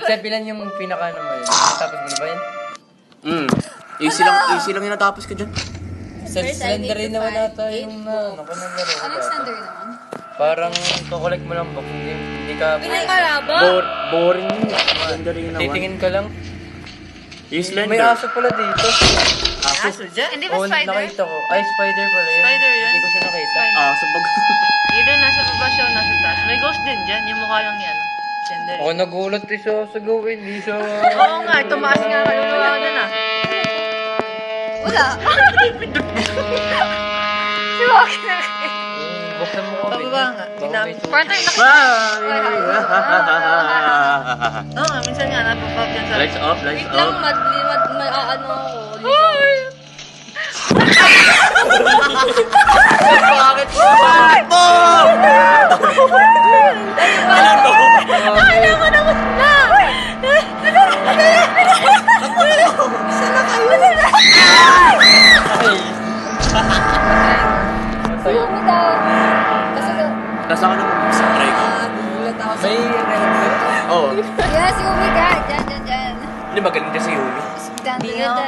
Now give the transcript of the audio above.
Step ilan yung pinaka ano mo yun? Tapos mo na ba yun? Easy lang yung natapos ko dyan. Slender rin naman ata yung ano ko nang laro. Anong standard naman? Parang kukolect mo lang book, hindi ka... Ganyan kalabo? Boring yun. Slender yung naman. Titingin ka lang. Yung slender. May aso pala dito. Aso dyan? Hindi ba Oo, spider? nakita ko. Ay, spider pala yun. Spider yun? Hindi ko siya nakita. Aso pag... Either nasa baba siya o nasa taas. May ghost din dyan. Yung mukha lang yan. Gender. Ako nagulat eh sa gawin. Hindi siya... Oo nga, tumaas nga ka. Wala ka na. Wala. Siwag na kayo. Buksan mo kami. Pababa nga. Dinami. Parang tayo nakita. Oo nga, minsan nga napapap yan sa... Lights off, lights Wait lang, off. ano ako. Hoy! Bakit po? Bakit po? Akala ko na mas na! Sana kayo? Sumi daw. Kasi daw, Nasa ka naman sa try ko. gulat ako sa... May red. Oo. Yes, Yumi ka. Diyan. Hindi magaling kasi Yumi. Diyan.